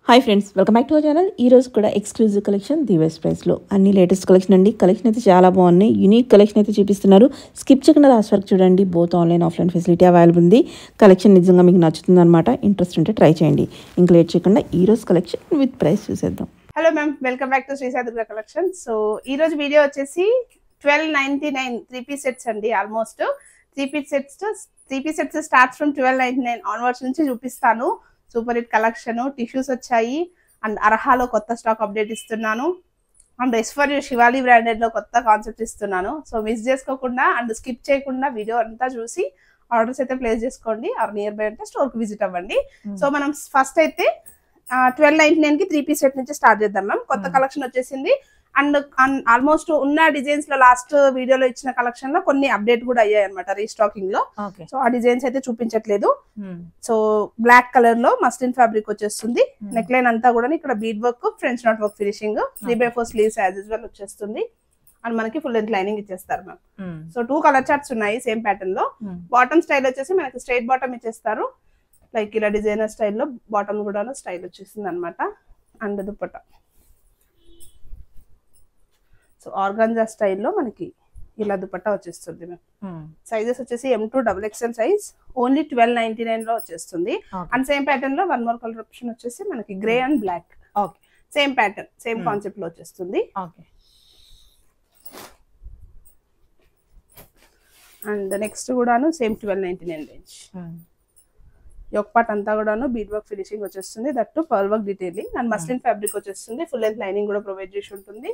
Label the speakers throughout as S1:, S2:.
S1: Hi friends, welcome back to our channel. ఈ రోజు కూడా ఎక్స్క్లూజివ్ కలెక్షన్ ది బెస్ట్ ప్రైస్లో అన్ని లేటెస్ట్ కలెక్షన్ అండి. కలెక్షన్ అయితే చాలా బాగున్నాయి. యూనిక్ కలెక్షన్ అయితే చూపిస్తున్నారు. స్కిప్ చేయకుండా లాస్ట్ వరకు చూడండి. Both online offline facility available ఉంది. కలెక్షన్ నిజంగా మీకు నచ్చుతుంది అనమాట. ఇంట్రెస్ట్ ఉంటే ట్రై చేయండి. ఇంకా లేట్ చేయకుండా ఈ రోజు కలెక్షన్ విత్ ప్రైస్ చూసేద్దాం.
S2: Hello ma'am, welcome back to Sri Sai Durga collection. So ఈ రోజు వీడియో వచ్చేసి 1299 3-piece సెట్స్ అండి. Almost 3-piece sets starts from 1299 onwards నుంచి చూపిస్తాను. సూపర్ హిట్ కలెక్షన్, టిష్యూస్ వచ్చాయి అండ్ అర్హాలో కొత్త స్టాక్ అప్డేట్ ఇస్తున్నాను అండ్ ఎస్ఫర్ శివాలి బ్రాండెడ్ లో కొత్త కాన్సెప్ట్ ఇస్తున్నాను. సో మిస్ చేసుకోకుండా అండ్ స్కిప్ చేయకుండా వీడియో అంతా చూసి ఆర్డర్స్ అయితే ప్లేస్ చేసుకోండి. ఆర్ నియర్ బై అంటే స్టోర్ కి విజిట్ అవ్వండి. సో మనం ఫస్ట్ అయితే 1299 కి 3-piece సెట్ నుంచి స్టార్ట్ చేద్దాం మ్యామ్. కొత్త కలెక్షన్ వచ్చేసింది అండ్ ఆల్మోస్ట్ ఉన్న డిజైన్స్ లో లాస్ట్ వీడియోలో ఇచ్చిన కలెక్షన్ లో కొన్ని అప్డేట్ కూడా అయ్యాయి అనమాట రీస్టాకింగ్ లో. సో ఆ డిజైన్స్ అయితే చూపించట్లేదు. సో బ్లాక్ కలర్ లో మస్లిన్ ఫ్యాబ్రిక్ వచ్చేస్తుంది. నెక్ లైన్ అంతా కూడా ఇక్కడ bead work, French knot work finishing, 3/4 sleeves as usual వచ్చేస్తుంది అండ్ మనకి ఫుల్ లెంత్ లైనింగ్ ఇచ్చేస్తారు మ్యామ్. సో 2 కలర్ చార్ట్స్ ఉన్నాయి సేమ్ ప్యాటర్న్ లో. బాటమ్ స్టైల్ వచ్చేసి మనకి స్ట్రైట్ బాటమ్ ఇచ్చేస్తారు. లైక్ ఇలా డిజైనర్ స్టైల్లో బాటమ్ కూడా స్టైల్ వచ్చేసింది అనమాట. అండ్ దుపట్టా సో ఆర్గాంజా స్టైల్లో మనకి ఇలా దుపట్టా వచ్చేస్తుంది మ్యామ్. సైజెస్ వచ్చేసి M2 XXL సైజ్ ఓన్లీ 1299 లో వచ్చేస్తుంది. అండ్ సేమ్ ప్యాటర్న్ లో వన్ మోర్ కలర్ ఆప్షన్ వచ్చేసి మనకి grey and black. Same pattern same concept లో వచ్చేస్తుంది. అండ్ నెక్స్ట్ కూడాను సేమ్ 1299 రేంజ్. యోక్ పార్ట్ అంతా కూడాను బీడ్ వర్క్ ఫినిషింగ్ వచ్చేస్తుంది. That pearl work detailing and muslin fabric వచ్చేస్తుంది. ఫుల్ లెంత్ లైనింగ్ కూడా ప్రొవైడ్ చేసి ఉంటుంది.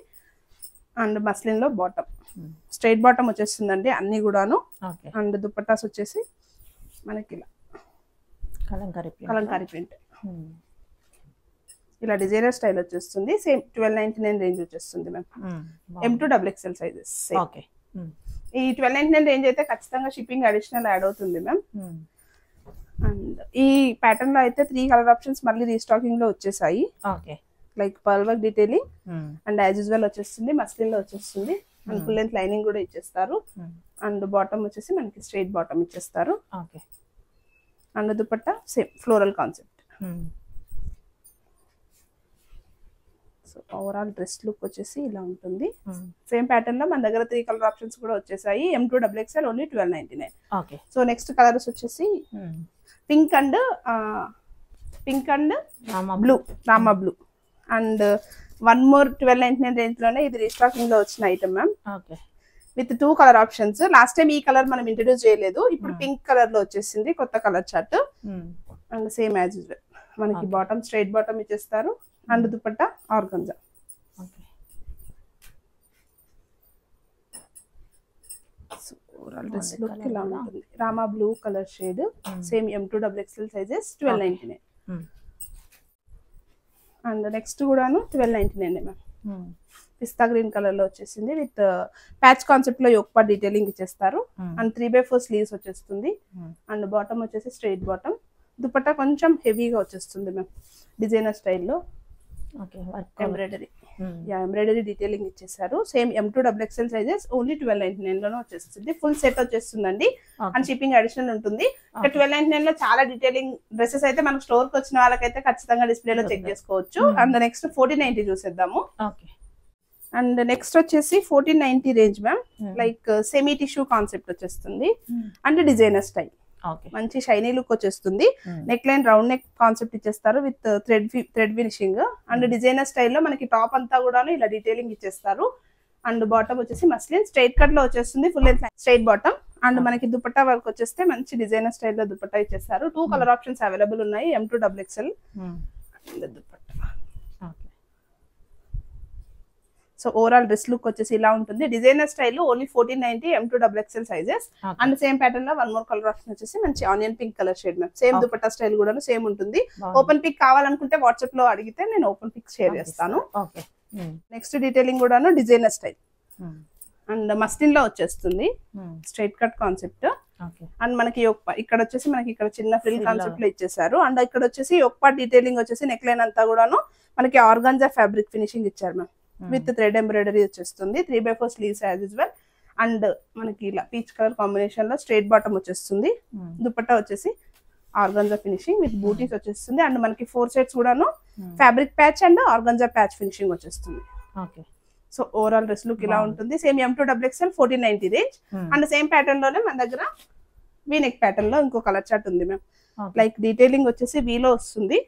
S2: అండ్ మస్లిన్ లో బాటమ్ స్ట్రైట్ బాటమ్ వచ్చేస్తుందండి అన్ని కూడాను. అండ్ దుపట్టాస్ వచ్చేసి మనకి ఇలా కలంకారీ ప్రింట్ ఇలా డిజైనర్ స్టైల్ వచ్చేస్తుంది. సేమ్ 1299 రేంజ్ వచ్చేస్తుంది మ్యామ్. M2 XXL sizes. ఈ 1299 రేంజ్ అయితే ఖచ్చితంగా షిప్పింగ్ అడిషనల్ యాడ్ అవుతుంది మ్యామ్. అండ్ ఈ ప్యాటర్న్ లో అయితే 3 కలర్ ఆప్షన్స్ మళ్ళీ రీస్టాకింగ్ లో వచ్చేసాయి. Like pearl work detailing and as usual వచ్చేస్తుంది. మస్లిన్ లో వచ్చేస్తుంది అండ్ ఫుల్ లెంత్ లైనింగ్ కూడా ఇచ్చేస్తారు. అండ్ బాటమ్ వచ్చేసి మనకి స్ట్రైట్ బాటమ్ ఇచ్చేస్తారు. And dupatta same floral concept. So overall dress look వచ్చేసి ఇలా ఉంటుంది. సేమ్ ప్యాటర్న్ లో మన దగ్గర 3 కలర్ ఆప్షన్స్ కూడా వచ్చేసాయి. M2 XXL only 1299. So next colours వచ్చేసి pink and blue, Rama blue. And one more 1299 range లోనే ఇది రీస్టాకింగ్ లో వచ్చిన item ma'am. With 2 colour options. Last time ఈ కలర్ మనం ఇంట్రడ్యూస్ చేయలేదు. ఇప్పుడు పింక్ కలర్ లో వచ్చేసింది కొత్త colour chart. And same as usual మనకి బాటమ్ స్ట్రైట్ బాటమ్ ఇచ్చేస్తారు. And dupatta organza. Dress look ఇలా ఉంటుంది. Rama blue colour shade. Same M2 XXL sizes 1299. And next కూడాను 1299 మ్యామ్. పిస్తా గ్రీన్ కలర్ లో వచ్చేసింది. విత్ ప్యాచ్ కాన్సెప్ట్ లో యోక్ పార్ట్ డీటెయిలింగ్ ఇచ్చేస్తారు. And 3/4 sleeves వచ్చేస్తుంది. అండ్ బాటమ్ వచ్చేసి స్ట్రైట్ బాటమ్. దుపట్టా కొంచెం హెవీగా వచ్చేస్తుంది మ్యామ్ డిజైనర్ స్టైల్లో. ఎంబ్రాయిడరీ డీటెయిలింగ్ ఇచ్చేసారు. Same M2 XXL sizes only 1299 లోనే వచ్చేస్తుంది. ఫుల్ సెట్ వచ్చేస్తుందండి. అండ్ షిప్పింగ్ అడిషనల్ ఉంటుంది. 1299 లో చాలా డీటెయిలింగ్ డ్రెస్సెస్ అయితే మనకు స్టోర్ కి వచ్చిన వాళ్ళకైతే ఖచ్చితంగా డిస్ప్లే లో చెక్ చేసుకోవచ్చు. అండ్ నెక్స్ట్ 1490 చూసేద్దాము. అండ్ నెక్స్ట్ వచ్చేసి 1490 range ma'am. Like semi tissue concept వచ్చేస్తుంది. అండ్ డిజైనర్ స్టైల్ మంచి షైనీ లుక్ వచ్చేస్తుంది. Neck line round neck concept ఇచ్చేస్తారు with thread finishing. And designer స్టైల్లో మనకి టాప్ అంతా కూడా ఇలా డీటెయిలింగ్ ఇచ్చేస్తారు. అండ్ బాటమ్ వచ్చేసి మస్లిన్ స్ట్రైట్ కట్ లో వచ్చేస్తుంది. Full length straight bottom. And మనకి దుపట్టా వర్క్ వచ్చేస్తే మంచి డిజైనర్ స్టైల్లో దుపట్టా ఇచ్చేస్తారు. 2 కలర్ ఆప్షన్స్ అవైలబుల్ ఉన్నాయి. M2 XXL dupatta. So overall dress look వచ్చేసి ఇలా ఉంటుంది. Designer style only 1490 M2 XXL sizes. And same pattern లో వన్ మోర్ కలర్ ఆప్షన్ వచ్చేసి మంచి onion pink colour shade ma'am. Same dupatta style కూడా సేమ్ ఉంటుంది. ఓపెన్ పిక్ కావాలనుకుంటే వాట్సాప్ లో అడిగితే నేను ఓపెన్ పిక్ షేర్ చేస్తాను. నెక్స్ట్ డీటెయిలింగ్ కూడాను డిజైనర్ స్టైల్ అండ్ మస్లిన్ లో వచ్చేస్తుంది. Straight cut concept. అండ్ మనకి ఇక్కడ వచ్చేసి మనకి ఇక్కడ చిన్న ఫ్రిల్ కాన్సెప్ట్ లో ఇచ్చేసారు. అండ్ ఇక్కడ వచ్చేసి యోక్ పార్ట్ డీటెయిలింగ్ వచ్చేసి నెక్ లైన్ అంతా కూడాను మనకి ఆర్గాంజా ఫ్యాబ్రిక్ ఫినిషింగ్ ఇచ్చారు మ్యామ్. విత్ థ్రెడ్ ఎంబ్రాయిడరీ వచ్చేస్తుంది. 3/4 స్లీవ్స్ యాజ్ యూజువల్. అండ్ మనకి ఇలా పీచ్ కలర్ కాంబినేషన్ లో స్ట్రైట్ బాటమ్ వచ్చేస్తుంది. దుపట్టా వచ్చేసి ఆర్గంజా ఫినిషింగ్ విత్ బూటీస్ వచ్చేస్తుంది. అండ్ మనకి 4 సెట్స్ కూడాను fabric patch and organza patch finishing వచ్చేస్తుంది.
S1: Okay.
S2: So overall dress look ఇలా ఉంటుంది. Same M2XXL 1490 range. And same pattern లోనే మన దగ్గర వీనెక్ ప్యాటర్న్ లో ఇంకో కలర్ చార్ట్ ఉంది మ్యామ్. లైక్ డీటెయిలింగ్ వచ్చేసి వీలో వస్తుంది.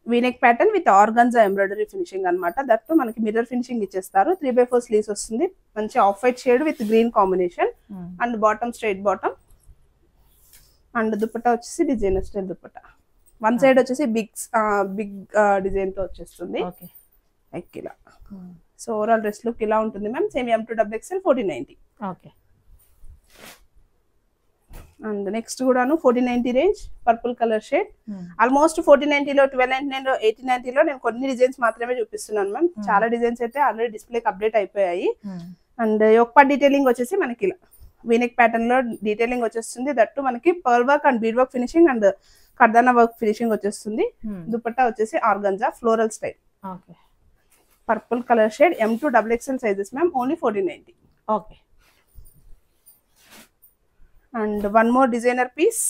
S2: V neck pattern with organza embroidery finishing అన్నమాట. దట్టు మనకి మిర్రర్ ఫినిషింగ్ ఇచ్చేస్తారు. 3/4 స్లీవ్స్ వస్తుంది. మంచి off white shade with green combination. And bottom straight bottom. And dupatta వచ్చేసి designer style dupatta. One side వచ్చేసి బిగ్ డిజైన్ తో వచ్చేస్తుంది. లైక్ ఇలా. సో ఓవరాల్ డ్రెస్ లుక్ ఇలా ఉంటుంది ma'am. Same M2XXL 1490.
S1: Okay.
S2: And next కూడాను 1490 range purple colour shade. Almost 1490లో 1299లో 1890లో నేను కొన్ని డిజైన్స్ మాత్రమే చూపిస్తున్నాను మ్యామ్. చాలా డిజైన్స్ అయితే ఆల్రెడీ డిస్ప్లేకి అప్డేట్ అయిపోయాయి. అండ్ యొక్క డీటెయిలింగ్ వచ్చేసి మనకి ఇలా వీనెక్ ప్యాటర్న్ లో డీటెయిలింగ్ వచ్చేస్తుంది. దట్టు మనకి pearl work and bead work finishing and kardana work finishing వచ్చేస్తుంది. దుపట్టా వచ్చేసి organza floral style. Purple colour shade M2XXL sizes ma'am. Only 1490.
S1: Okay.
S2: And one more designer piece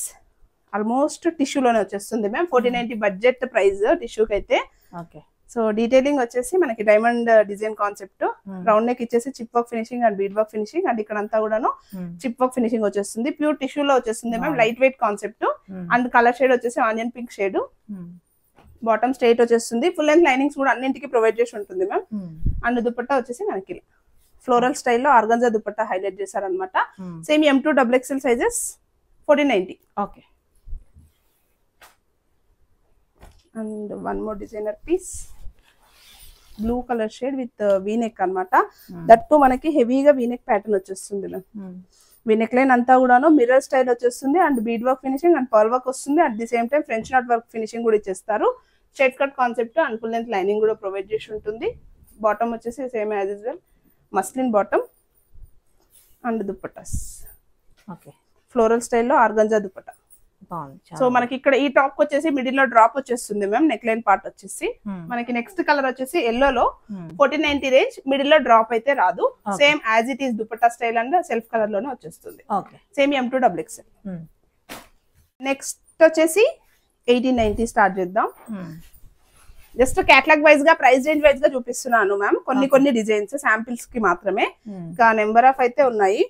S2: almost టిష్యూలోనే వచ్చేస్తుంది మ్యామ్. 1490 బడ్జెట్ ప్రైస్ టిష్యూకి అయితే. So detailing వచ్చేసి మనకి diamond design concept. Round neck ఇచ్చేసి chip work finishing and bead work finishing. And ఇక్కడ అంతా కూడాను chip work finishing వచ్చేస్తుంది. ప్యూర్ టిష్యూలో వచ్చేస్తుంది ma'am. Light weight concept. And colour shade వచ్చేసి onion pink shade. Bottom straight వచ్చేస్తుంది. ఫుల్ లెంత్ లైనింగ్స్ కూడా అన్నింటికి ప్రొవైడ్ చేసి ఉంటుంది మ్యామ్. అండ్ దుపట్టా వచ్చేసి మనకి ఫ్లోరల్ స్టైల్లో ఆర్గంజా దుపట్టా హైలైట్ చేశారనమాట. Same M2XXL sizes 1490.
S1: Okay.
S2: And one more designer piece blue colour shade with V neck అన్నమాట. దట్టు మనకి హెవీగా వీనెక్ ప్యాటర్న్ వచ్చేస్తుంది మ్యామ్. వీనెక్ లైన్ అంతా కూడాను మిర్రర్ స్టైల్ వచ్చేస్తుంది. And bead work finishing and pearl work వస్తుంది. At the same time French knot work finishing కూడా ఇచ్చేస్తారు. Straight cut concept and full length lining కూడా ప్రొవైడ్ చేసి ఉంటుంది. బాటమ్ వచ్చేసి same as usual muslin bottom and dupattas.
S1: Okay.
S2: Floral స్టైల్లో organza dupatta. So మనకి ఇక్కడ ఈ టాప్ వచ్చేసి మిడిల్ లో డ్రాప్ వచ్చేస్తుంది మ్యామ్. నెక్ లైన్ పార్ట్ వచ్చేసి మనకి నెక్స్ట్ కలర్ వచ్చేసి ఎల్లోలో 1490 రేంజ్. మిడిల్ లో డ్రాప్ అయితే రాదు. Same as it is dupatta style and self colour లోనే వచ్చేస్తుంది. Same M2XXL. నెక్స్ట్ వచ్చేసి 1890 స్టార్ట్ చేద్దాం. జస్ట్ కేటలాగ్ వైజ్ గా ప్రైస్ రేంజ్ వైజ్ గా చూపిస్తున్నాను మ్యామ్. కొన్ని డిజైన్స్ శాంపిల్స్ కి మాత్రమే. ఇంకా నెంబర్ ఆఫ్ అయితే ఉన్నాయి.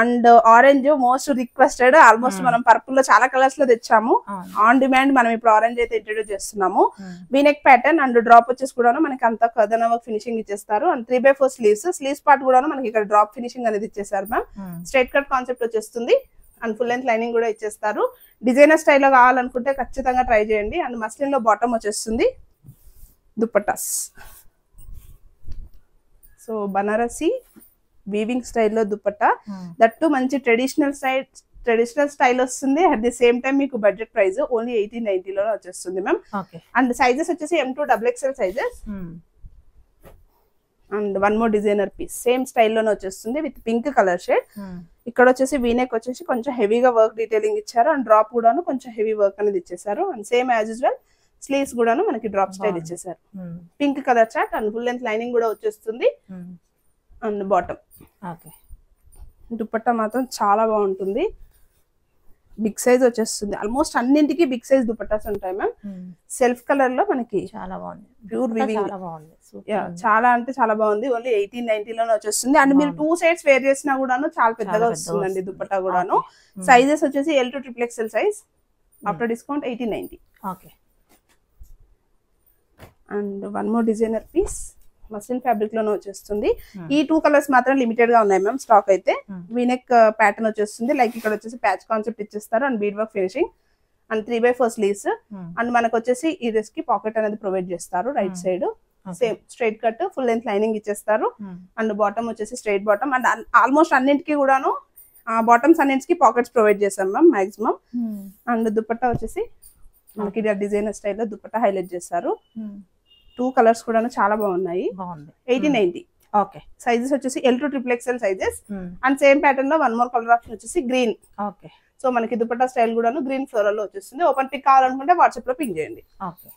S2: And orange most requested. Almost మనం పర్పుల్ లో చాలా కలర్స్ లో తెచ్చాము. ఆన్ డిమాండ్ మనం ఇప్పుడు ఆరెంజ్ అయితే ఇంట్రొడ్యూస్ చేస్తున్నాము. వీనెక్ ప్యాటర్న్ అండ్ డ్రాప్ వచ్చేసి కూడా మనకి అంతా కర్దానా వర్క్ ఫినిషింగ్ ఇచ్చేస్తారు. అండ్ 3/4 స్లీవ్స్ పార్ట్ కూడా మనకి ఇక్కడ డ్రాప్ ఫినిషింగ్ అనేది ఇచ్చేసారు మ్యామ్. స్ట్రైట్ కట్ కాన్సెప్ట్ వచ్చేస్తుంది. అండ్ ఫుల్ లెంత్ లైనింగ్ కూడా ఇచ్చేస్తారు. డిజైనర్ స్టైల్లో కావాలనుకుంటే ఖచ్చితంగా ట్రై చేయండి. అండ్ మస్లిన్ లో బాటమ్ వచ్చేస్తుంది. దుపట్టాస్ సో బనారసి వీవింగ్ స్టైల్లో దుపట్టా. దట్టు మంచి ట్రెడిషనల్ స్టైల్ వస్తుంది. అట్ ది సేమ్ టైం మీకు బడ్జెట్ ప్రైస్ ఓన్లీ 1890 లోనే వచ్చేస్తుంది మ్యామ్. అండ్ సైజెస్ వచ్చేసి M2XXL sizes. And one more designer piece same స్టైల్లోనే వచ్చేస్తుంది విత్ పింక్ కలర్ షేడ్. ఇక్కడ వచ్చేసి వీనెక్ వచ్చేసి కొంచెం హెవీగా వర్క్ డీటెయిలింగ్ ఇచ్చారు. అండ్ డ్రాప్ కూడాను కొంచెం హెవీ వర్క్ అనేది ఇచ్చేసారు. And same as usual sleeves కూడాను మనకి డ్రాప్ స్టైల్ ఇచ్చేసారు. Pink colour chart and full length lining కూడా వచ్చేస్తుంది. అండ్ బాటమ్ దుపట్టా మాత్రం చాలా బాగుంటుంది. బిగ్ సైజ్ వచ్చేస్తుంది. ఆల్మోస్ట్ అన్నింటికి బిగ్ సైజ్ దుపట్టాస్ ఉంటాయి మ్యామ్. సెల్ఫ్ కలర్ లో మనకి
S1: చాలా బాగుంది.
S2: ప్యూర్ వీవింగ్ చాలా అంటే చాలా బాగుంది. ఓన్లీ 1890 లోనే వచ్చేస్తుంది. అండ్ మీరు 2 సైడ్స్ వేర్ చేసినా కూడాను చాలా పెద్దగా వస్తుందండి దుపట్టా కూడాను. సైజెస్ వచ్చేసి L2XXL size. After discount 1890. And one more designer piece muslin fabric లోనే వచ్చేస్తుంది. ఈ 2 కలర్స్ మాత్రం లిమిటెడ్ గా ఉన్నాయి మ్యామ్ స్టాక్ అయితే. వీనెక్ ప్యాటర్న్ వచ్చేస్తుంది. లైక్ ఇక్కడ వచ్చేసి ప్యాచ్ కాన్సెప్ట్ ఇచ్చేస్తారు. And bead work finishing and 3/4 sleeves. And మనకు వచ్చేసి ఈ డ్రెస్ కి పాకెట్ అనేది ప్రొవైడ్ చేస్తారు right side. Same straight cut full length lining ఇచ్చేస్తారు. అండ్ బాటమ్ వచ్చేసి స్ట్రైట్ బాటమ్. అండ్ ఆల్మోస్ట్ అన్నింటికి కూడాను బాటమ్స్ అన్నింటికి పాకెట్స్ ప్రొవైడ్ చేస్తాం మ్యామ్ మాక్సిమం. అండ్ దుపట్టా వచ్చేసి మనకి డిజైనర్ స్టైల్లో దుపట్టా హైలైట్ చేస్తారు. 2 కలర్స్ కూడా చాలా బాగున్నాయి. 1890.
S1: ఓకే.
S2: సైజెస్ వచ్చేసి L2XXL sizes. And same pattern లో వన్ మోర్ కలర్ ఆప్షన్ వచ్చేసి గ్రీన్.
S1: ఓకే.
S2: సో మనకి దుపట్టా స్టైల్ కూడాను గ్రీన్ ఫ్లోరల్ లో వచ్చేస్తుంది. ఓపెన్ పిక్ కావాలనుకుంటే వాట్సాప్ లో పింక్ చేయండి.
S1: Okay.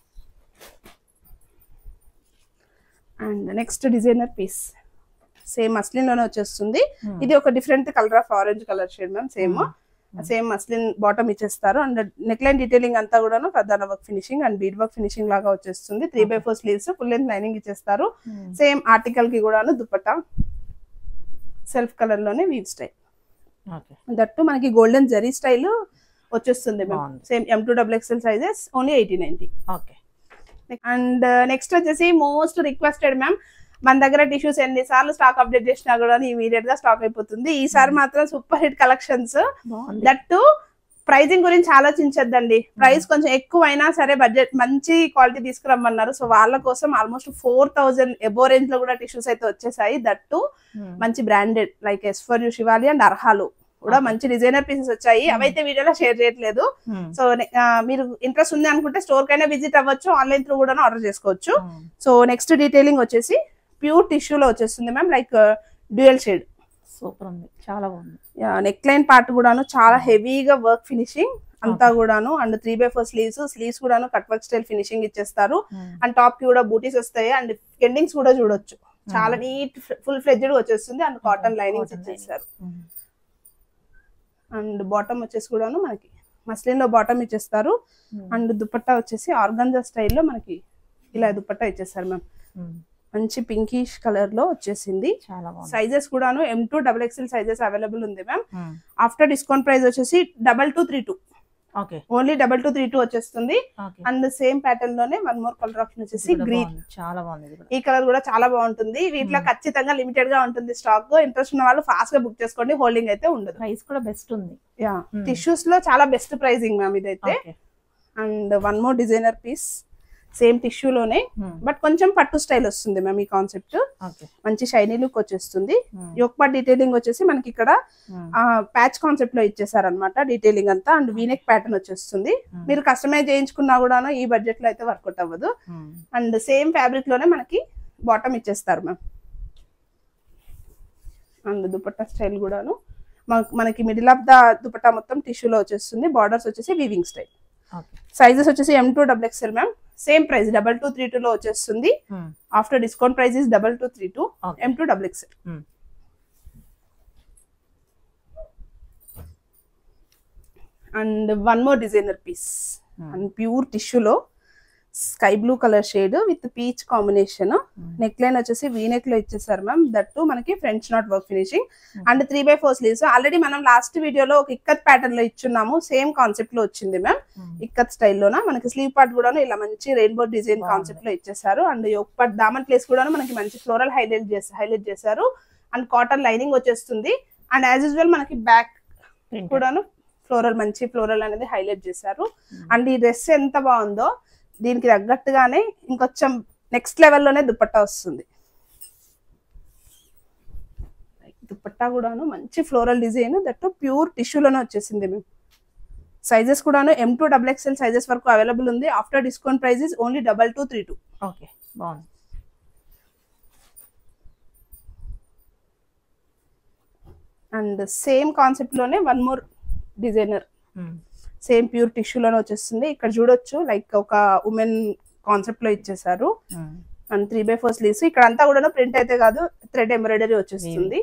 S2: And next designer piece same muslin లోనే వచ్చేస్తుంది. ఇది ఒక different colour of orange colour shade ma'am. Same muslin bottom ఇచ్చేస్తారు. అండ్ నెక్ లైన్ డీటెయిలింగ్ అంతా కూడాను ప్రధాన work finishing and bead work finishing లాగా వచ్చేస్తుంది. 3/4 స్లీవ్స్, ఫుల్ లెంత్ లైనింగ్ ఇచ్చేస్తారు. సేమ్ ఆర్టికల్ కి కూడాను దుపట్టా సెల్ఫ్ కలర్ లోనే వీవ్ స్టైల్. దట్టు మనకి గోల్డెన్ జరీ స్టైల్ వచ్చేస్తుంది ma'am. Same M2XXL sizes, only 8090. And next వచ్చేసి మోస్ట్ రిక్వెస్టెడ్ మ్యామ్, మన దగ్గర టిష్యూస్ ఎన్నిసార్లు స్టాక్ అప్డేట్ చేసినా కూడా ఇమీడియట్ గా స్టాక్ అయిపోతుంది. ఈసారి మాత్రం super hit collections. That pricing గురించి ఆలోచించద్దండి. ప్రైస్ కొంచెం ఎక్కువ అయినా సరే బడ్జెట్ మంచి క్వాలిటీ తీసుకురమ్మన్నారు. సో వాళ్ళ కోసం ఆల్మోస్ట్ 4000 ఎబో రేంజ్ లో కూడా టిష్యూస్ అయితే వచ్చేసాయి. దట్టు మంచి branded like S4U, Shivali and అర్హాలు కూడా మంచి డిజైనర్ పీసెస్ వచ్చాయి. అవైతే వీడియోలో షేర్ చేయట్లేదు. సో మీరు ఇంట్రెస్ట్ ఉంది అనుకుంటే స్టోర్ కైనా విజిట్ అవ్వచ్చు, ఆన్లైన్ త్రూ కూడా ఆర్డర్ చేసుకోవచ్చు. సో నెక్స్ట్ డీటెయిలింగ్ వచ్చేసి ప్యూర్ టిష్యూలో వచ్చేస్తుంది ma'am, like dual shade.
S1: Super ఉంది, చాలా బాగుంది.
S2: నెక్ లైన్ పార్ట్ కూడాను చాలా హెవీగా వర్క్ ఫినిషింగ్ అంతా కూడాను. అండ్ 3/4 స్లీవ్స్ కూడాను కట్ వర్క్ స్టైల్ ఫినిషింగ్ ఇచ్చేస్తారు. అండ్ టాప్ కి కూడా బూటీస్ వస్తాయి. అండ్ ఎండింగ్స్ కూడా చూడొచ్చు, చాలా నీట్ ఫుల్ ఫ్లెడ్జ్డ్ వచ్చేస్తుంది. అండ్ కాటన్ లైనింగ్స్ ఇచ్చేస్తారు. అండ్ బాటమ్ వచ్చేసి కూడాను మనకి మస్లిన్ లో బాటమ్ ఇచ్చేస్తారు. అండ్ దుపట్టా వచ్చేసి ఆర్గంజా స్టైల్లో మనకి ఇలా దుపట్టా ఇచ్చేస్తారు మ్యామ్. మంచి పింకిష్ కలర్ లో వచ్చేసింది. సైజెస్ కూడాను M2XXL సైజెస్ అవైలబుల్ ఉంది మ్యామ్. ఆఫ్టర్ డిస్కౌంట్ ప్రైస్ వచ్చేసి 2232. ఓన్లీ 2232 వచ్చేస్తుంది. అండ్ సేమ్ ప్యాటర్న్ లోనే వన్ మోర్ కలర్ ఆప్షన్ వచ్చేసి గ్రీన్.
S1: చాలా బాగుంది.
S2: ఈ కలర్ కూడా చాలా బాగుంటుంది. వీటిలో ఖచ్చితంగా లిమిటెడ్ గా ఉంటుంది స్టాక్. ఇంట్రెస్ట్ ఉన్న వాళ్ళు ఫాస్ట్ గా బుక్ చేసుకోండి, హోల్డింగ్ అయితే ఉండదు.
S1: ప్రైస్ కూడా బెస్ట్ ఉంది.
S2: టిష్యూస్ లో చాలా బెస్ట్ ప్రైజింగ్ మ్యామ్ ఇదైతే. And one more designer piece same టిష్యూలోనే, బట్ కొంచెం పట్టు స్టైల్ వస్తుంది మ్యామ్. ఈ కాన్సెప్ట్ మంచి షైనీ లుక్ వచ్చేస్తుంది. యోక్ పార్ట్ డీటెయిలింగ్ వచ్చేసి మనకి ఇక్కడ ప్యాచ్ కాన్సెప్ట్ లో ఇచ్చేసారనమాట డీటెయిలింగ్ అంతా. అండ్ వీనెక్ ప్యాటర్న్ వచ్చేస్తుంది. మీరు కస్టమైజ్ చేయించుకున్నా కూడాను ఈ బడ్జెట్ లో అయితే వర్కౌట్ అవ్వదు. అండ్ సేమ్ ఫ్యాబ్రిక్ లోనే మనకి బాటమ్ ఇచ్చేస్తారు మ్యామ్. అండ్ దుపట్టా స్టైల్ కూడాను మనకి మిడిల్ ఆఫ్ ద దుపట్టా మొత్తం టిష్యూలో వచ్చేస్తుంది. బార్డర్స్ వచ్చేసి వీవింగ్ స్టైల్. సైజెస్ వచ్చేసి M2XXL మ్యామ్. సేమ్ ప్రైస్ 2232 లో వచ్చేస్తుంది. After discount price is 2232. M2XXL. And one more designer piece and pure టిష్యూలో sky blue colour shade with peach combination. Neck line వచ్చేసి V neck లో ఇచ్చేసారు మ్యామ్. దట్టు మనకి French knot work finishing. And 3/4 sleeves. Already మనం last వీడియోలో ఒక ikat pattern లో ఇచ్చున్నాము. Same concept లో వచ్చింది మ్యామ్. ఇక్కత్ స్టైల్లోన మనకి స్లీవ్ పార్ట్ కూడా ఇలా మంచి రెయిన్బో డిజైన్ కాన్సెప్ట్ లో ఇచ్చేసారు. And yoke part Daman place కూడా మనకి మంచి ఫ్లోరల్ హైలైట్ చేశారు. అండ్ కాటన్ లైనింగ్ వచ్చేస్తుంది. అండ్ యాజ్ యూజువల్ మనకి బ్యాక్ కూడాను మంచి ఫ్లోరల్ అనేది హైలైట్ చేశారు. అండ్ ఈ డ్రెస్ ఎంత బాగుందో దీనికి తగ్గట్టుగానే ఇంకొంచెం నెక్స్ట్ లెవెల్లోనే దుపట్టా వస్తుంది. దుపట్టా కూడాను మంచి ఫ్లోరల్ డిజైన్, దట్టు ప్యూర్ టిష్యూలోనే వచ్చేసింది మేము. సైజెస్ కూడాను M2XXL సైజెస్ వరకు అవైలబుల్ ఉంది. After discount price is only 2232.
S1: బాగుంది.
S2: అండ్ సేమ్ కాన్సెప్ట్ లోనే one more designer same pure టిష్యూలోనే వచ్చేస్తుంది. ఇక్కడ చూడొచ్చు లైక్ ఒక ఉమెన్ కాన్సెప్ట్ లో ఇచ్చేసారు. And 3/4 sleeves. ఇక్కడ అంతా కూడా ప్రింట్ అయితే కాదు, థ్రెడ్ ఎంబ్రాయిడరీ వచ్చేస్తుంది.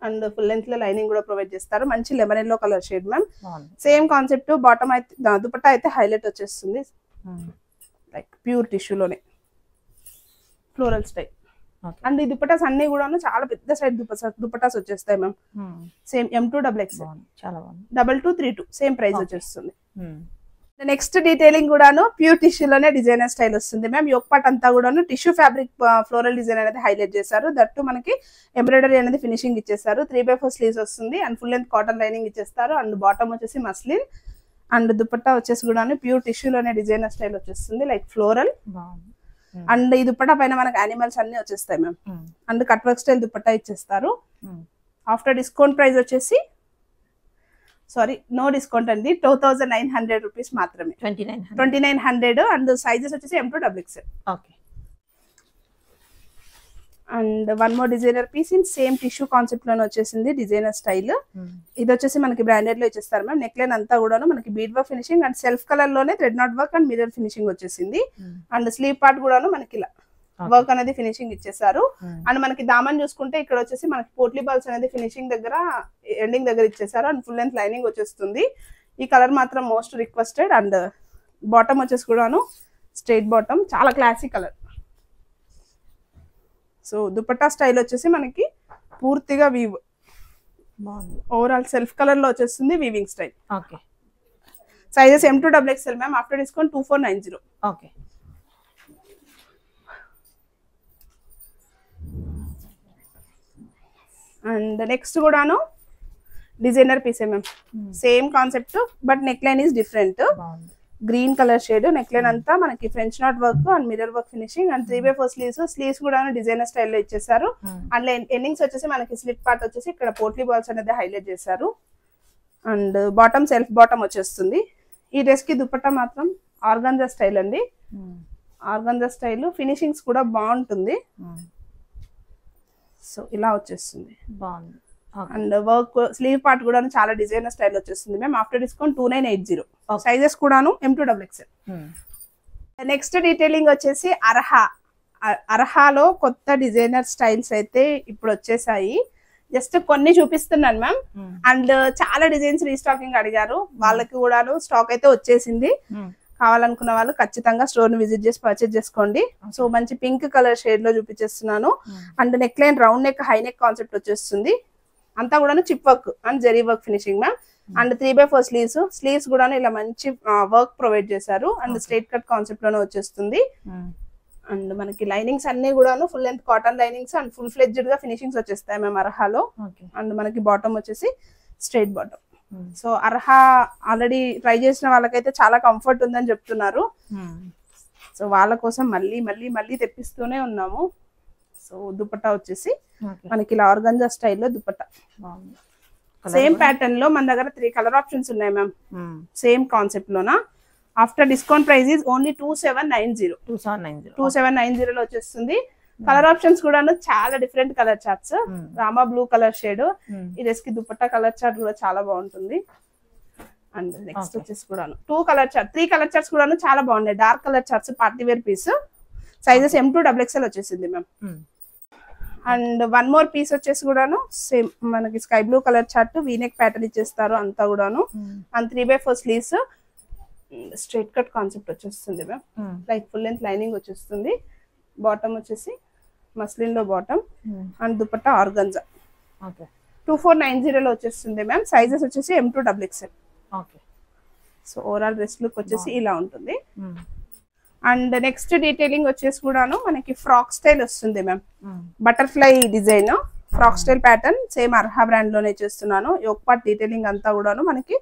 S2: అండ్ ఫుల్ లెంత్ లో లైనింగ్ కూడా ప్రొవైడ్ చేస్తారు. మంచి lemon yellow colour shade ma'am. Same concept. Bottom అయితే దుపట్టా అయితే హైలైట్ వచ్చేస్తుంది లైక్ ప్యూర్ టిష్యూలోనే ఫ్లోరల్ స్టైల్. అండ్ ఈ దుపట్టాస్ అన్ని కూడా చాలా పెద్ద సైడ్ దుపట్టాస్ వచ్చేస్తాయి మ్యామ్. Same M2XXL. 2232 సేమ్ ప్రైస్ వచ్చేస్తుంది. నెక్స్ట్ డీటెయిలింగ్ కూడాను ప్యూర్ టిష్యూలోనే డిజైనర్ స్టైల్ వస్తుంది మ్యామ్. యోక్ పార్ట్ అంతా కూడాను టిష్యూ ఫ్యాబ్రిక్ ఫ్లోరల్ డిజైన్ అనేది హైలైట్ చేశారు. దట్టు మనకి ఎంబ్రాయిడరీ అనేది ఫినిషింగ్ ఇచ్చేసారు. 3/4 స్లీవ్స్ వస్తుంది. And full length cotton lining ఇచ్చేస్తారు. అండ్ బాటమ్ వచ్చేసి మస్లిన్. అండ్ దుపట్టా వచ్చేసి కూడాను ప్యూర్ టిష్యూలోనే డిజైనర్ స్టైల్ వచ్చేస్తుంది లైక్ ఫ్లోరల్. అండ్ ఈ దుపట్టా పైన మనకి యానిమల్స్ అన్ని వచ్చేస్తాయి ma'am. And cut work style dupatta ఇచ్చేస్తారు. ఆఫ్టర్ డిస్కౌంట్ ప్రైస్ వచ్చేసి నో డిస్కౌంట్ అండి, 2900 రూపీస్ మాత్రమే. 2900. అండ్ సైజెస్ వచ్చేసి M2XXL. And one more designer piece in same tissue concept లోనే వచ్చేసింది డిజైనర్ స్టైల్. ఇది వచ్చేసి మనకి బ్రాండెడ్ లో ఇచ్చేస్తారు మ్యామ్. నెక్ లైన్ అంతా కూడా మనకి bead work finishing and self colour లోనే thread knot work and mirror finishing వచ్చేసింది. అండ్ స్లీవ్ పార్ట్ కూడా మనకి ఇలా వర్క్ అనేది ఫినిషింగ్ ఇచ్చేసారు. అండ్ మనకి దామన్ చూసుకుంటే ఇక్కడ వచ్చేసి మనకి పోట్లీ బాల్స్ అనేది ఫినిషింగ్ దగ్గర ఎండింగ్ దగ్గర ఇచ్చేసారు. అండ్ ఫుల్ లెంత్ లైనింగ్ వచ్చేస్తుంది. ఈ కలర్ మాత్రం మోస్ట్ రిక్వెస్టెడ్. అండ్ బాటమ్ వచ్చేసి కూడాను స్ట్రైట్ బాటమ్, చాలా classic colour. So dupatta style వచ్చేసి మనకి పూర్తిగా వీవ్, ఓవరాల్ సెల్ఫ్ కలర్ లో వచ్చేస్తుంది weaving style.
S1: Okay.
S2: Sizes M2 XXL ma'am. After discount 2490.
S1: Okay.
S2: And next కూడాను డిజైనర్ పీసే ma'am. Same concept but neck line is different. Green colour shade, neck line అంతా మనకి French knot work and mirror work finishing. And 3/4 sleeves కూడా designer స్టైల్లో ఇచ్చేసారు. And endings వచ్చేసి మనకి slit part వచ్చేసి ఇక్కడ పోట్లీ బాల్స్ అనేది హైలైట్ చేశారు. అండ్ బాటమ్ సెల్ఫ్ బాటమ్ వచ్చేస్తుంది. ఈ డ్రెస్ కి దుపట్టా మాత్రం ఆర్గాంజా స్టైల్ అండి. ఆర్గాంజా స్టైల్ ఫినిషింగ్స్ కూడా బాగుంటుంది. సో ఇలా వచ్చేస్తుంది, బాగుంది. అండ్ వర్క్ స్లీవ్ పార్ట్ కూడా చాలా డిజైనర్ స్టైల్ వచ్చేస్తుంది మ్యామ్. After discount 2980. సైజెస్ కూడాను M2 XXL. నెక్స్ట్ డీటెయిలింగ్ వచ్చేసి అర్హాలో కొత్త డిజైనర్ స్టైల్స్ అయితే ఇప్పుడు వచ్చేసాయి. జస్ట్ కొన్ని చూపిస్తున్నాను మ్యామ్. అండ్ చాలా డిజైన్స్ రీస్టాకింగ్ అడిగారు, వాళ్ళకి కూడాను స్టాక్ అయితే వచ్చేసింది. కావాలనుకున్న వాళ్ళు ఖచ్చితంగా స్టోర్ ని విజిట్ చేసి పర్చేజ్ చేసుకోండి. సో మంచి పింక్ కలర్ షేడ్ లో చూపించేస్తున్నాను. And neck line round neck, high neck concept వచ్చేస్తుంది. అంతా కూడా chip work and zari work finishing ma'am. And 3/4 sleeves కూడా ఇలా మంచి వర్క్ ప్రొవైడ్ చేశారు. అండ్ స్ట్రైట్ కట్ కాన్సెప్ట్ లోనే వచ్చేస్తుంది. అండ్ మనకి లైనింగ్స్ అన్ని కూడా full length cotton linings and full fledged గా ఫినిషింగ్స్ వచ్చేస్తాయి మ్యామ్ అర్హాలో. అండ్ మనకి బాటమ్ వచ్చేసి straight bottom. So Arha already try చేసిన వాళ్ళకైతే చాలా కంఫర్ట్ ఉందని చెప్తున్నారు. సో వాళ్ళ కోసం మళ్ళీ మళ్ళీ మళ్ళీ తెప్పిస్తూనే ఉన్నాము. సో దుపట్టా వచ్చేసి మనకి ఇలా ఆర్గంజా స్టైల్లో దుపట్టా, సేమ్ ప్యాటర్న్ లో మన దగ్గర 3 కలర్ ఆప్షన్స్ ఉన్నాయి మ్యామ్. సేమ్ కాన్సెప్ట్ లోనా. After discount price is only 2790 లో వచ్చేస్తుంది. కలర్ ఆప్షన్స్ కూడా చాలా different colour charts. Rama blue colour shade. ఈ డ్రెస్ కి దుపట్టా కలర్ చార్ట్ కూడా చాలా బాగుంటుంది. అండ్ నెక్స్ట్ వచ్చేసి కూడా 3 కలర్ చార్ట్స్ కూడా చాలా బాగున్నాయి. Dark colour charts, party wear piece. Sizes M2 XXL వచ్చేసింది ma'am. And one more piece వచ్చేసి కూడాను సేమ్ మనకి sky blue colour chart, V neck pattern ఇచ్చేస్తారు అంతా కూడాను. And 3/4 sleeves, straight cut concept వచ్చేస్తుంది ma'am. Like full length lining వచ్చేస్తుంది. Bottom వచ్చేసి మస్లిన్ లో బాటమ్. And dupatta organza. 2490 లో వచ్చేస్తుంది మ్యామ్. సైజెస్ వచ్చేసి M2 XXL. So overall dress look వచ్చేసి ఇలా ఉంటుంది. అండ్ నెక్స్ట్ డీటెయిలింగ్ వచ్చేసి కూడాను మనకి ఫ్రాక్ స్టైల్ వస్తుంది ma'am. Butterfly design frock style pattern same Arha brand లోనే చేస్తున్నాను. యోక్ పార్ట్ డీటెయిలింగ్ అంతా కూడాను మనకి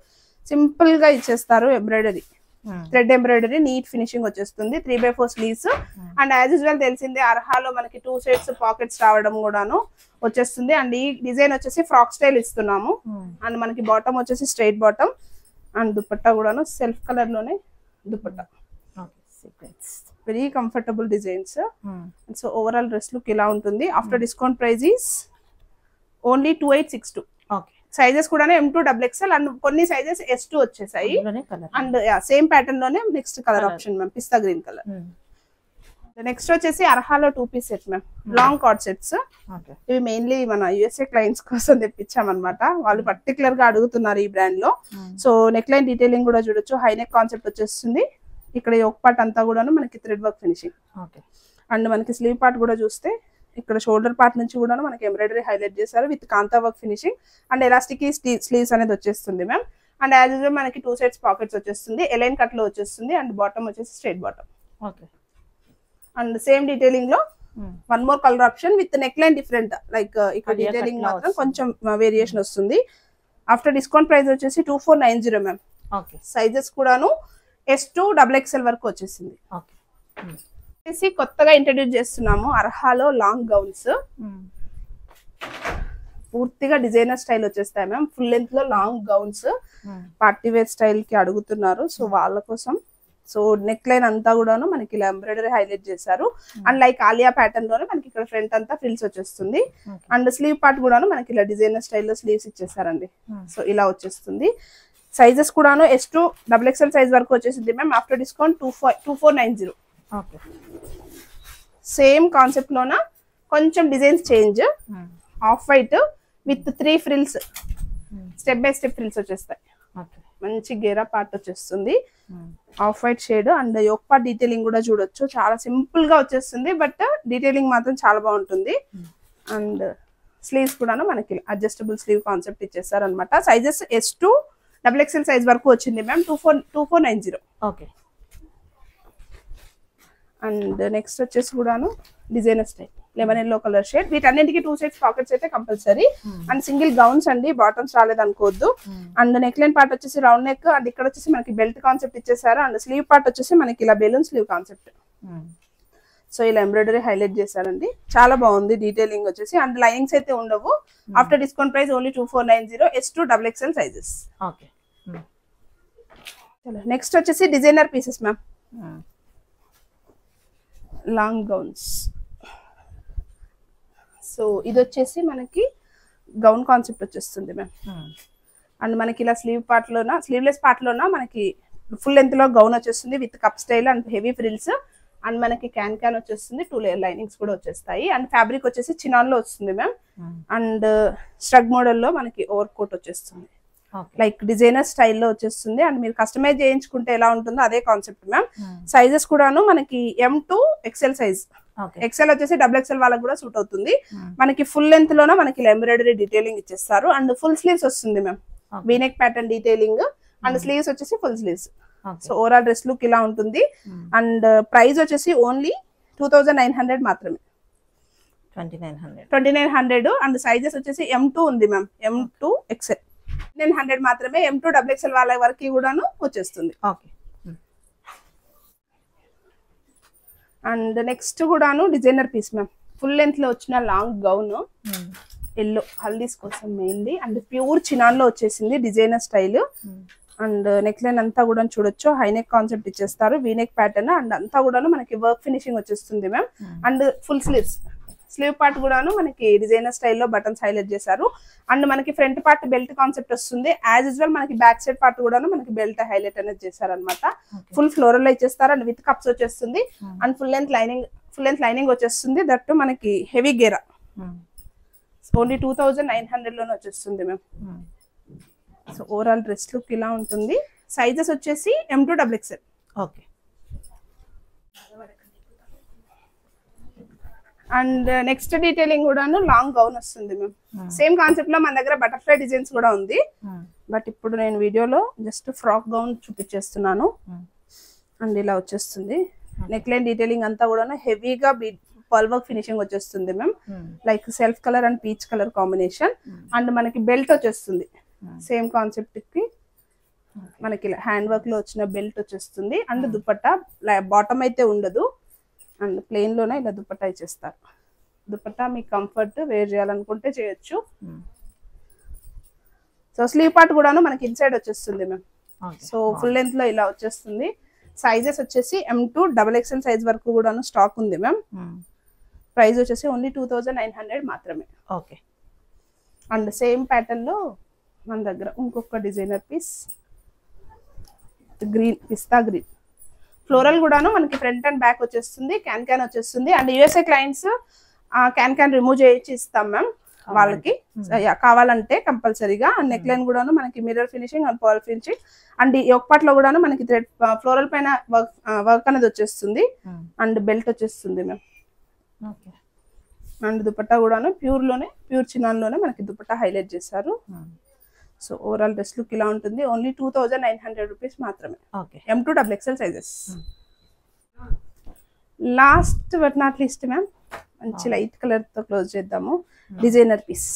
S2: సింపుల్ గా ఇచ్చేస్తారు. Embroidery, thread embroidery, neat finishing వచ్చేస్తుంది. 3/4 స్లీవ్స్. అండ్ యాజ్ యూజువల్ తెలిసిందే అర్హాలో మనకి 2 సైడ్స్ పాకెట్స్ రావడం కూడాను వచ్చేస్తుంది. అండ్ ఈ డిజైన్ వచ్చేసి ఫ్రాక్ స్టైల్ ఇస్తున్నాము. అండ్ మనకి బాటమ్ వచ్చేసి స్ట్రైట్ బాటమ్. అండ్ దుపట్టా కూడాను సెల్ఫ్ కలర్ లోనే dupatta. Very comfortable designs. So overall dress look ఇలా ఉంటుంది. After discount price is only 2862. Sizes కూడా M2 XXL. అండ్ కొన్ని సైజెస్ S2 వచ్చేసాయి. అండ్ సేమ్ ప్యాటర్న్ లోనే next colour option ma'am, pista green colour. Next వచ్చేసి అర్హాలో 2 piece set ma'am. Long cord sets. ఇవి mainly మన USA క్లయింట్స్ కోసం తెప్పించామన్నమాట. వాళ్ళు పర్టికులర్ గా అడుగుతున్నారు ఈ బ్రాండ్ లో. సో నెక్ లైన్ డీటెయిలింగ్ కూడా చూడొచ్చు. హై నెక్ కాన్సెప్ట్ వచ్చేస్తుంది. ఇక్కడ యోక్ పార్ట్ అంతా కూడా మనకి థ్రెడ్ వర్క్ ఫినిషింగ్. అండ్ మనకి స్లీవ్ పార్ట్ కూడా చూస్తే ఇక్కడ షోల్డర్ పార్ట్ నుంచి కూడా మనకి ఎంబ్రాయిడరీ హైలైట్ చేశారు with kantha work finishing. And elastic sleeves అనేది వచ్చేస్తుంది మ్యామ్. అండ్ యాజ్ యూజువల్ మనకి 2 సైడ్స్ పాకెట్స్ వచ్చేస్తుంది. ఎలైన్ కట్ లో వచ్చేస్తుంది. అండ్ బాటమ్ వచ్చేసి straight bottom. And same detailing లో one more colour option with neck line different. Like ఇక్కడ డీటెయిలింగ్ మాత్రం కొంచెం వేరియేషన్ వస్తుంది. ఆఫ్టర్ డిస్కౌంట్ ప్రైస్ వచ్చేసి 2490 మ్యామ్. సైజెస్ కూడాను S2 XXL వరకు వచ్చేసింది. కొత్తగా ఇంట్రడ్యూస్ చేస్తున్నాము అర్హాలో లాంగ్ గౌన్స్. పూర్తిగా డిజైనర్ స్టైల్ వచ్చేస్తాయి మ్యామ్. ఫుల్ లెంత్ లో long gowns party wear style కి అడుగుతున్నారు. సో వాళ్ళ కోసం సో నెక్ లైన్ అంతా కూడాను మనకి ఇలా ఎంబ్రాయిడరీ హైలైట్ చేశారు. అండ్ లైక్ ఆలియా ప్యాటర్న్ లోనే మనకి ఇక్కడ ఫ్రంట్ అంతా ఫ్రిల్స్ వచ్చేస్తుంది. అండ్ స్లీవ్ పార్ట్ కూడాను మనకి ఇలా డిజైనర్ స్టైల్లో స్లీవ్స్ ఇచ్చేసారండి. సో ఇలా వచ్చేస్తుంది. సైజెస్ కూడాను S2 XXL సైజ్ వరకు వచ్చేసింది ma'am. After discount 2490. Same concept లోన కొంచెం designs change. Off white with 3 frills, step by step frills వచ్చేస్తాయి. మంచి గేరా పార్ట్ వచ్చేస్తుంది, off white shade. And yoke part detailing కూడా చూడొచ్చు, చాలా సింపుల్ గా వచ్చేస్తుంది, బట్ డీటెయిలింగ్ మాత్రం చాలా బాగుంటుంది. అండ్ స్లీవ్స్ కూడాను మనకి అడ్జస్టబుల్ స్లీవ్ కాన్సెప్ట్ ఇచ్చేస్తారు అనమాట. సైజెస్ S2 XXL సైజ్ వరకు వచ్చింది మ్యామ్. 2490.
S1: ఓకే.
S2: అండ్ నెక్స్ట్ వచ్చేసి కూడాను designer style lemon yellow colour shade. వీటన్నింటికి 2 సైడ్స్ పాకెట్స్ అయితే కంపల్సరీ. అండ్ సింగిల్ గౌన్స్ అండి, బాటమ్స్ రాలేదు అనుకోవద్దు. అండ్ నెక్ లైన్ పార్ట్ వచ్చేసి రౌండ్ నెక్. అండ్ ఇక్కడ వచ్చేసి మనకి బెల్ట్ కాన్సెప్ట్ ఇచ్చేసారు. అండ్ స్లీవ్ పార్ట్ వచ్చేసి మనకి ఇలా బెలూన్ స్లీవ్ కాన్సెప్ట్. సో ఇలా ఎంబ్రాయిడరీ హైలైట్ చేశారండి, చాలా బాగుంది డీటెయిలింగ్ వచ్చేసి. అండ్ లైనింగ్స్ అయితే ఉండవు. After discount price only 2490. S2 XXL sizes.
S1: Okay.
S2: Next వచ్చేసి designer pieces ma'am, long gowns. So ఇది వచ్చేసి మనకి గౌన్ కాన్సెప్ట్ వచ్చేస్తుంది మ్యామ్. అండ్ మనకి ఇలా స్లీవ్లెస్ పార్ట్ లోన మనకి ఫుల్ లెంత్ లో గౌన్ వచ్చేస్తుంది with cup style and heavy frills. And మనకి క్యాన్ వచ్చేస్తుంది, 2 లేయర్ లైనింగ్స్ కూడా వచ్చేస్తాయి. అండ్ ఫ్యాబ్రిక్ వచ్చేసి చినాన్ లో వస్తుంది మ్యామ్. అండ్ స్ట్రగ్ మోడల్ లో మనకి ఓవర్ కోట్ వచ్చేస్తుంది, లైక్ డిజైనర్ స్టైల్లో వచ్చేస్తుంది. అండ్ మీరు కస్టమైజ్ చేయించుకుంటే ఎలా ఉంటుందో అదే కాన్సెప్ట్ మ్యామ్. సైజెస్ కూడాను మనకి M2 XL సైజ్. XL వచ్చేసి XXL వాళ్ళకి కూడా సూట్ అవుతుంది. మనకి ఫుల్ లెంత్ లోనే మనకి ఎంబ్రాయిడరీ డీటెయిలింగ్ ఇచ్చేస్తారు. అండ్ ఫుల్ స్లీవ్స్ వస్తుంది ma'am, V neck pattern detailing. And sleeves వచ్చేసి full sleeves. So overall dress look ఇలా ఉంటుంది. అండ్ ప్రైస్ వచ్చేసి ఓన్లీ 2900 మాత్రమే. 2900. అండ్ సైజెస్ వచ్చేసి M2 ఉంది మ్యామ్, M2 XL 900 మాత్రమే. M2 XXL వాళ్ళ వరకు కూడాను వచ్చేస్తుంది.
S1: ఓకే.
S2: అండ్ నెక్స్ట్ కూడాను designer piece ma'am, full length లో వచ్చిన లాంగ్ గౌన్, ఎల్లో హల్దీస్ కోసం మెయిన్లీ. అండ్ ప్యూర్ చినాన్ లో వచ్చేసింది designer style. And neck line అంతా కూడా చూడొచ్చు, హైనెక్ కాన్సెప్ట్ ఇచ్చేస్తారు, వీనెక్ ప్యాటర్న్. అండ్ అంతా కూడాను మనకి వర్క్ ఫినిషింగ్ వచ్చేస్తుంది ma'am. And full sleeves, slew part కూడాను మనకి డిజైనర్ స్టైల్లో బటన్స్ హైలైట్ చేశారు. అండ్ మనకి ఫ్రంట్ పార్ట్ బెల్ట్ కాన్సెప్ట్ వస్తుంది. యాజ్ యూజువల్ మనకి బ్యాక్ సైడ్ పార్ట్ కూడాను మనకి బెల్ట్ హైలైట్ అనేది చేశారు అనమాట. ఫుల్ ఫ్లోరల్ ఇచ్చేస్తారు. అండ్ విత్ కప్స్ వచ్చేస్తుంది. అండ్ ఫుల్ లెంత్ లైనింగ్ వచ్చేస్తుంది. దట్ మనకి హెవీ గేరా. ఓన్లీ 2900 లోనే వచ్చేస్తుంది ma'am. So overall dress look ఇలా ఉంటుంది. సైజెస్ వచ్చేసి M2 XXL.
S1: Okay.
S2: And next detailing కూడాను లాంగ్ గౌన్ వస్తుంది మ్యామ్. సేమ్ కాన్సెప్ట్ లో మన దగ్గర బటర్ఫ్లై డిజైన్స్ కూడా ఉంది, బట్ ఇప్పుడు నేను వీడియోలో జస్ట్ ఫ్రాక్ గౌన్ చూపించేస్తున్నాను. అండ్ ఇలా వచ్చేస్తుంది. నెక్ లైన్ డీటెయిలింగ్ అంతా కూడా హెవీగా పర్ల్ వర్క్ ఫినిషింగ్ వచ్చేస్తుంది ma'am, like self colour and peach colour combination. And మనకి బెల్ట్ వచ్చేస్తుంది సేమ్ కాన్సెప్ట్ కి, మనకి హ్యాండ్ వర్క్ లో వచ్చిన బెల్ట్ వచ్చేస్తుంది. అండ్ దుపట్టా బాటమ్ అయితే ఉండదు, అండ్ ప్లెయిన్ లోనే ఇలా దుపట్టా ఇచ్చేస్తారు. దుపట్టా మీకు కంఫర్ట్ వేర్ చేయాలనుకుంటే చేయొచ్చు. సో స్లీవ్ పార్ట్ కూడాను మనకి ఇన్సైడ్ వచ్చేస్తుంది మ్యామ్. సో ఫుల్ లెంత్ లో ఇలా వచ్చేస్తుంది. సైజెస్ వచ్చేసి M2 XXL సైజ్ వరకు కూడాను స్టాక్ ఉంది మ్యామ్. ప్రైస్ వచ్చేసి ఓన్లీ 2900 మాత్రమే.
S1: ఓకే.
S2: అండ్ సేమ్ ప్యాటర్న్ లో మన దగ్గర ఇంకొక డిజైనర్ పీస్, గ్రీన్, పిస్తా గ్రీన్ ఫ్లోరల్ కూడాను మనకి ఫ్రంట్ అండ్ బ్యాక్ వచ్చేస్తుంది. క్యాన్ వచ్చేస్తుంది. And USA clients can remove చేయించి ఇస్తాం మ్యామ్ వాళ్ళకి కావాలంటే కంపల్సరీగా. అండ్ నెక్ లైన్ కూడాను మనకి mirror finishing and pearl finishing. And ఈ ఒక పార్ట్ లో కూడాను మనకి థ్రెడ్ ఫ్లోరల్ పైన వర్క్ అనేది వచ్చేస్తుంది. అండ్ బెల్ట్ వచ్చేస్తుంది మ్యామ్. అండ్ దుపట్టా కూడాను ప్యూర్ చినాన్ లోనే మనకి దుపట్టా హైలైట్ చేశారు. సో ఓవరాల్ డ్రెస్ లుక్ ఇలా ఉంటుంది. ఓన్లీ 2900 రూపీస్ మాత్రమే. M2 XXL sizes. Last but not least ma'am, మంచి లైట్ కలర్ తో క్లోజ్ చేద్దాము. డిజైనర్ పీస్,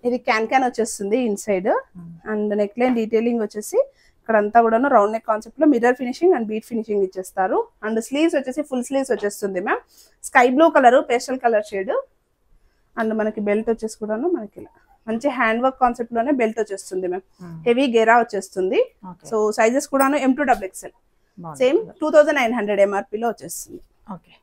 S2: ఇది క్యాన్ వచ్చేస్తుంది inside. And neck line detailing వచ్చేసి ఇక్కడ అంతా కూడా రౌండ్ నెక్ కాన్సెప్ట్ లో mirror finishing and beat finishing ఇచ్చేస్తారు. అండ్ స్లీవ్స్ వచ్చేసి ఫుల్ స్లీవ్స్ వచ్చేస్తుంది ma'am. Sky blue colour, pastel colour shade. And మనకి బెల్ట్ వచ్చేసి కూడాను మనకి ఇలా మంచి హ్యాండ్ వర్క్ కాన్సెప్ట్ లోనే బెల్ట్ వచ్చేస్తుంది మ్యామ్. హెవీ గేరా వచ్చేస్తుంది. సో సైజెస్ కూడాను M2 XXL సేమ్ 2900 MRP లో వచ్చేస్తుంది.
S1: ఓకే.